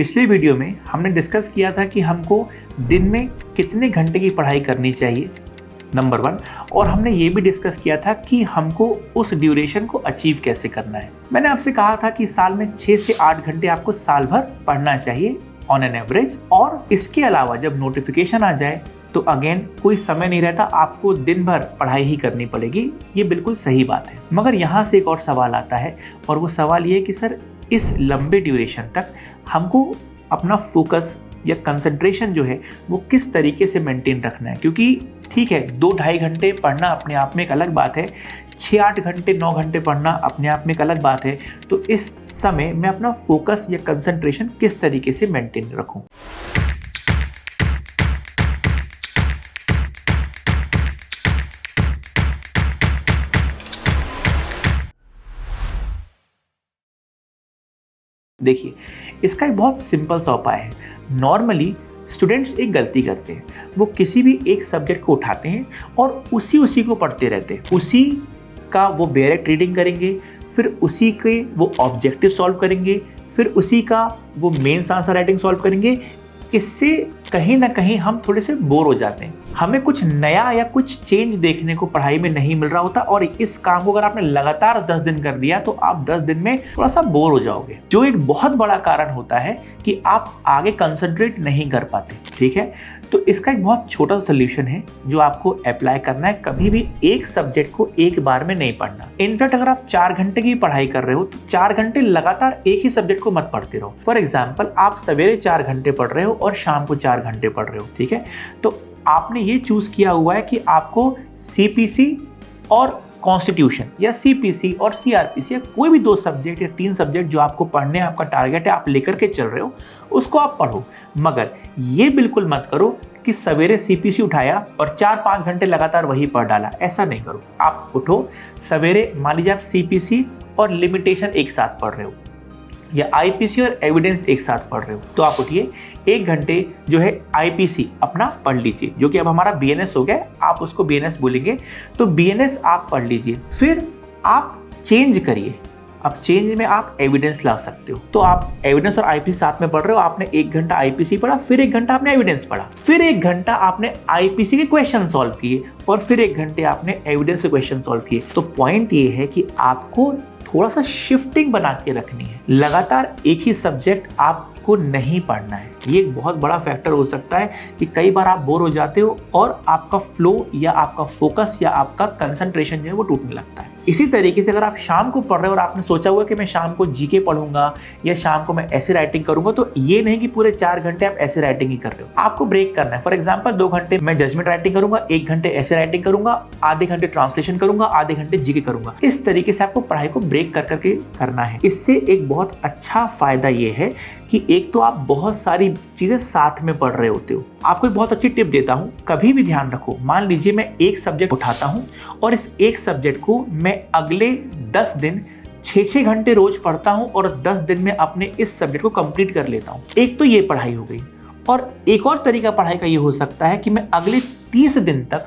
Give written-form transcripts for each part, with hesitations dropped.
पिछले वीडियो में हमने डिस्कस किया था कि हमको दिन में कितने घंटे की पढ़ाई करनी चाहिए, नंबर 1। और हमने ये भी डिस्कस किया था कि हमको उस ड्यूरेशन को अचीव कैसे करना है। मैंने आपसे कहा था कि साल में 6 से 8 घंटे आपको साल भर पढ़ना चाहिए ऑन एन एवरेज, और इसके अलावा जब नोटिफिकेशन आ जाए तो अगेन कोई समय नहीं रहता, आपको दिन भर पढ़ाई ही करनी पड़ेगी। ये बिल्कुल सही बात है। मगर यहाँ से एक और सवाल आता है, और वो सवाल ये है कि सर इस लंबे ड्यूरेशन तक हमको अपना फोकस या कंसंट्रेशन जो है वो किस तरीके से मेंटेन रखना है। क्योंकि ठीक है, 2-2.5 घंटे पढ़ना अपने आप में एक अलग बात है, 6-8 घंटे 9 घंटे पढ़ना अपने आप में एक अलग बात है। तो इस समय मैं अपना फोकस या कंसंट्रेशन किस तरीके से मेंटेन रखूं। देखिए, इसका एक बहुत सिंपल सा उपाय है। नॉर्मली स्टूडेंट्स एक गलती करते हैं, वो किसी भी एक सब्जेक्ट को उठाते हैं और उसी को पढ़ते रहते हैं। उसी का वो डायरेक्ट रीडिंग करेंगे, फिर उसी के वो ऑब्जेक्टिव सॉल्व करेंगे, फिर उसी का वो मेंस आंसर राइटिंग सॉल्व करेंगे। इससे कहीं ना कहीं हम थोड़े से बोर हो जाते हैं, हमें कुछ नया या कुछ चेंज देखने को पढ़ाई में नहीं मिल रहा होता। और इस काम को अगर आपने लगातार 10 दिन कर दिया तो आप 10 दिन में थोड़ा सा बोर हो जाओगे, जो एक बहुत बड़ा कारण होता है कि आप आगे कंसंट्रेट नहीं कर पाते। ठीक है, तो इसका एक बहुत छोटा सा सोल्यूशन है जो आपको अप्लाई करना है। कभी भी एक सब्जेक्ट को एक बार में नहीं पढ़ना। इनफैक्ट अगर आप 4 घंटे की पढ़ाई कर रहे हो तो 4 घंटे लगातार एक ही सब्जेक्ट को मत पढ़ते रहो। फॉर एग्जाम्पल, आप सवेरे 4 घंटे पढ़ रहे हो और शाम को 4 घंटे पढ़ रहे हो। ठीक है, तो आपने ये चूज किया हुआ है कि आपको सीपीसी और कॉन्स्टिट्यूशन या सीपीसी और सीआरपीसी या कोई भी 2 सब्जेक्ट या 3 सब्जेक्ट जो आपको पढ़ने, आपका टारगेट है, आप लेकर के चल रहे हो, उसको आप पढ़ो। मगर ये बिल्कुल मत करो कि सवेरे सीपीसी उठाया और 4-5 घंटे लगातार वही पढ़ डाला। ऐसा नहीं करो। आप उठो सवेरे, मान लीजिए आप सीपीसी और लिमिटेशन एक साथ पढ़ रहे हो या आईपीसी और एविडेंस एक साथ पढ़ रहे हो, तो आप उठिए 1 घंटे जो है आईपीसी अपना पढ़ लीजिए, जो कि अब हमारा बीएनएस हो गया, आप उसको बीएनएस बोलेंगे। तो बीएनएस आप पढ़ लीजिए, फिर आप चेंज करिए। अब चेंज में आप एविडेंस ला सकते हो। तो आप एविडेंस और आईपीसी साथ में पढ़ रहे हो, आपने 1 घंटा आईपीसी पढ़ा, फिर 1 घंटा आपने एविडेंस पढ़ा, फिर 1 घंटा आपने आईपीसी के क्वेश्चन सॉल्व किए, और फिर 1 घंटे आपने एविडेंस के क्वेश्चन सॉल्व किए। तो पॉइंट ये है कि आपको थोड़ा सा शिफ्टिंग बना के रखनी है। लगातार एक ही सब्जेक्ट आपको नहीं पढ़ना है। ये एक बहुत बड़ा फैक्टर हो सकता है कि कई बार आप बोर हो जाते हो और आपका फ्लो या आपका फोकस या आपका कंसंट्रेशन जो है वो टूटने लगता है। इसी तरीके से अगर आप शाम को पढ़ रहे हो और आपने सोचा हुआ कि मैं शाम को जीके पढ़ूंगा या शाम को मैं ऐसे राइटिंग करूंगा, तो ये नहीं कि पूरे 4 घंटे आप ऐसे राइटिंग ही कर रहे हो। आपको ब्रेक करना है। फॉर एग्जाम्पल, 2 घंटे मैं जजमेंट राइटिंग करूंगा, 1 घंटे ऐसे राइटिंग करूंगा, आधे घंटे ट्रांसलेशन करूंगा, आधे घंटे जीके करूंगा। इस तरीके से आपको पढ़ाई को ब्रेक कर करके करना है। इससे एक बहुत अच्छा फायदा ये है कि एक तो आप बहुत सारी चीजें साथ में पढ़ रहे होते हो। आपको एक बहुत अच्छी टिप देता हूं, कभी भी ध्यान रखो, मान लीजिए मैं एक सब्जेक्ट उठाता हूं और इस एक सब्जेक्ट को मैं अगले 10 दिन 6-6 घंटे रोज पढ़ता हूं और 10 दिन में अपने इस सब्जेक्ट को कंप्लीट कर लेता हूं। एक तो ये पढ़ाई हो गई, और एक और तरीका पढ़ाई का ये हो सकता है कि मैं अगले 30 दिन तक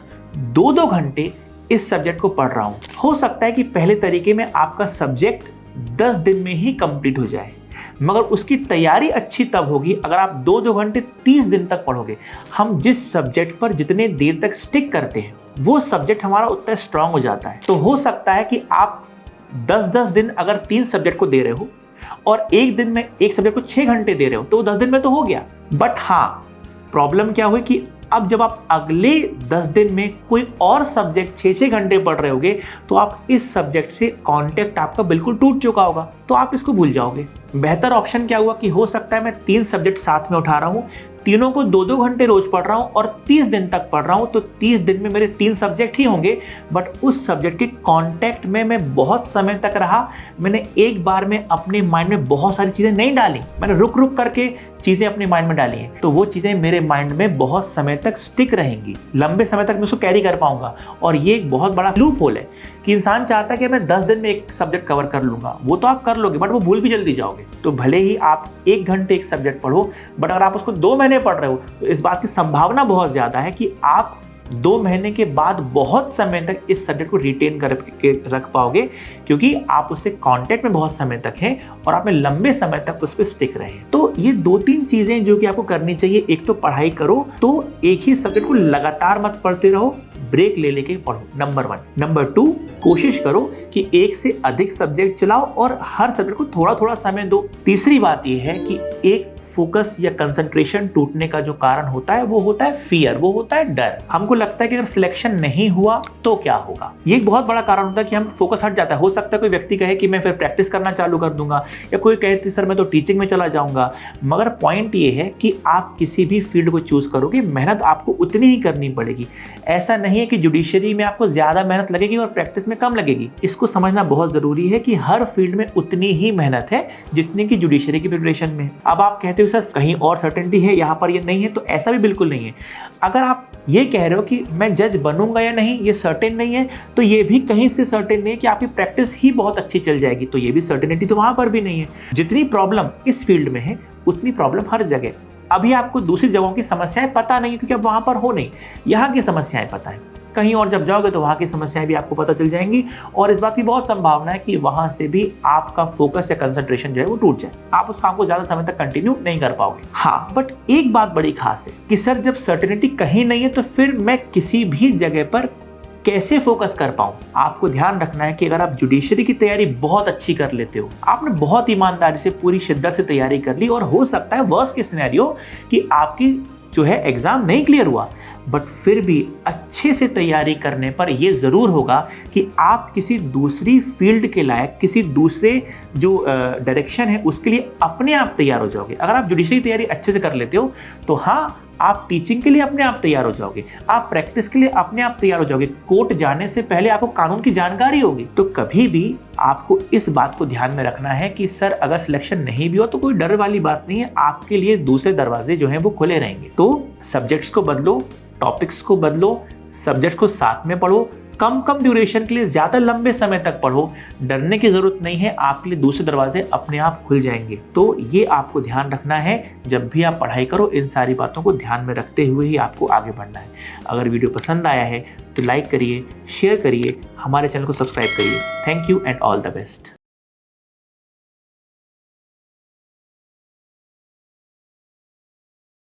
2-2 घंटे इस सब्जेक्ट को पढ़ रहा हूं। हो सकता है कि पहले तरीके में आपका सब्जेक्ट 10 दिन में ही कंप्लीट हो जाए, मगर उसकी तैयारी अच्छी तब होगी अगर आप 2-2 घंटे 30 दिन तक पढ़ोगे। हम जिस सब्जेक्ट पर जितने देर तक स्टिक करते हैं वो सब्जेक्ट हमारा उतना स्ट्रांग हो जाता है। तो हो सकता है कि आप 10-10 दिन अगर 3 सब्जेक्ट को दे रहे हो और एक दिन में एक सब्जेक्ट को 6 घंटे दे रहे हो, तो 10 दिन में तो हो गया। बट हाँ, प्रॉब्लम क्या हुई कि अब जब आप अगले 10 दिन में कोई और सब्जेक्ट 6-6 घंटे पढ़ रहे होगे, तो आप इस सब्जेक्ट से कांटेक्ट आपका बिल्कुल टूट चुका होगा, तो आप इसको भूल जाओगे। बेहतर ऑप्शन क्या हुआ कि हो सकता है मैं 3 सब्जेक्ट साथ में उठा रहा हूँ, तीनों को 2-2 घंटे रोज पढ़ रहा हूँ और 30 दिन तक पढ़ रहा हूँ, तो 30 दिन में मेरे 3 सब्जेक्ट ही होंगे, बट उस सब्जेक्ट के कांटेक्ट में मैं बहुत समय तक रहा। मैंने एक बार में अपने माइंड में बहुत सारी चीजें नहीं डाली, मैंने रुक रुक करके चीजें अपने माइंड में डाली हैं, तो वो चीजें मेरे माइंड में बहुत समय तक स्टिक रहेंगी, लंबे समय तक मैं उसको कैरी कर पाऊंगा। और ये एक बहुत बड़ा लूप होल है कि इंसान चाहता है कि मैं 10 दिन में एक सब्जेक्ट कवर कर लूंगा। वो तो आप कर लोगे, बट वो भूल भी जल्दी जाओगे। तो भले ही आप 1 घंटे एक सब्जेक्ट पढ़ो, बट अगर आप उसको 2 महीने पढ़ रहे हो, तो इस बात की संभावना बहुत ज्यादा है कि आप 2 महीने के बाद बहुत समय तक इस सब्जेक्ट को रिटेन कर के रख पाओगे, क्योंकि आप उससे कांटेक्ट में बहुत समय तक हैं और आप में लंबे समय तक उस पर स्टिक रहे। तो ये 2-3 चीजें जो कि आपको करनी चाहिए। एक तो पढ़ाई करो, तो एक ही सब्जेक्ट को लगातार मत पढ़ते रहो, ब्रेक ले लेके पढ़ो, नंबर 1। नंबर 2, कोशिश करो कि एक से अधिक सब्जेक्ट चलाओ और हर सब्जेक्ट को थोड़ा थोड़ा समय दो। तीसरी बात यह है कि एक फोकस या कंसंट्रेशन टूटने का जो कारण होता है वो होता है फियर, वो होता है डर। हमको लगता है कि अगर सिलेक्शन नहीं हुआ तो क्या होगा। ये एक बहुत बड़ा कारण होता है कि हम फोकस हट जाता है। हो सकता है कोई व्यक्ति कहे कि मैं फिर प्रैक्टिस करना चालू कर दूंगा, या कोई कहे सर मैं तो टीचिंग में चला जाऊंगा। मगर पॉइंट ये है कि आप किसी भी फील्ड को चूज करोगे, मेहनत आपको उतनी ही करनी पड़ेगी। ऐसा नहीं है कि जुडिशरी में आपको ज्यादा मेहनत लगेगी और प्रैक्टिस में कम लगेगी। इसको समझना बहुत जरूरी है कि हर फील्ड में उतनी ही मेहनत है जितनी की जुडिशरी की प्रिपरेशन में। अब आप कहते हो सर कहीं और सर्टेनिटी है, यहाँ पर ये नहीं है, तो ऐसा भी बिल्कुल नहीं है। अगर आप ये कह रहे हो कि मैं जज बनूंगा या नहीं ये सर्टेन नहीं है, तो ये भी कहीं से सर्टेन नहीं है कि आपकी प्रैक्टिस ही बहुत अच्छी चल जाएगी, तो ये भी सर्टेनिटी तो वहां पर भी नहीं है। जितनी प्रॉब्लम इस फील्ड में है उतनी प्रॉब्लम हर जगह। अभी आपको दूसरी जगहों की समस्याएं पता नहीं क्योंकि अब वहां पर हो नहीं, यहाँ की समस्याएं पता है। कहीं और जब जाओगे तो वहाँ की समस्याएं भी आपको पता चल जाएंगी, और इस बात की बहुत संभावना है कि वहाँ से भी आपका फोकस या कंसंट्रेशन जो है वो टूट जाए, आप उस काम को ज़्यादा समय तक कंटिन्यू नहीं कर पाओगे। हाँ, बट एक बात बड़ी खास है कि सर जब सर्टेनिटी कहीं नहीं है तो फिर मैं किसी भी जगह पर कैसे फोकस कर पाऊं। आपको ध्यान रखना है कि अगर आप जुडिशरी की तैयारी बहुत अच्छी कर लेते हो, आपने बहुत ईमानदारी से पूरी शिद्दत से तैयारी कर ली, और हो सकता है वर्स्ट केस सिनेरियो कि आपकी जो है एग्जाम नहीं क्लियर हुआ, बट फिर भी अच्छे से तैयारी करने पर यह जरूर होगा कि आप किसी दूसरी फील्ड के लायक, किसी दूसरे जो डायरेक्शन है उसके लिए अपने आप तैयार हो जाओगे। अगर आप जुडिशरी की तैयारी अच्छे से कर लेते हो तो हाँ, आप टीचिंग के लिए अपने आप तैयार हो जाओगे, आप प्रैक्टिस के लिए अपने आप तैयार हो जाओगे। कोर्ट जाने से पहले आपको कानून की जानकारी होगी। तो कभी भी आपको इस बात को ध्यान में रखना है कि सर अगर सिलेक्शन नहीं भी हो तो कोई डर वाली बात नहीं है, आपके लिए दूसरे दरवाजे जो हैं वो खुले रहेंगे। तो सब्जेक्ट्स को बदलो, टॉपिक्स को बदलो, सब्जेक्ट को साथ में पढ़ो, कम ड्यूरेशन के लिए ज्यादा लंबे समय तक पढ़ो। डरने की जरूरत नहीं है, आपके लिए दूसरे दरवाजे अपने आप खुल जाएंगे। तो ये आपको ध्यान रखना है, जब भी आप पढ़ाई करो इन सारी बातों को ध्यान में रखते हुए ही आपको आगे बढ़ना है। अगर वीडियो पसंद आया है तो लाइक करिए, शेयर करिए, हमारे चैनल को सब्सक्राइब करिए। Thank you and all the best.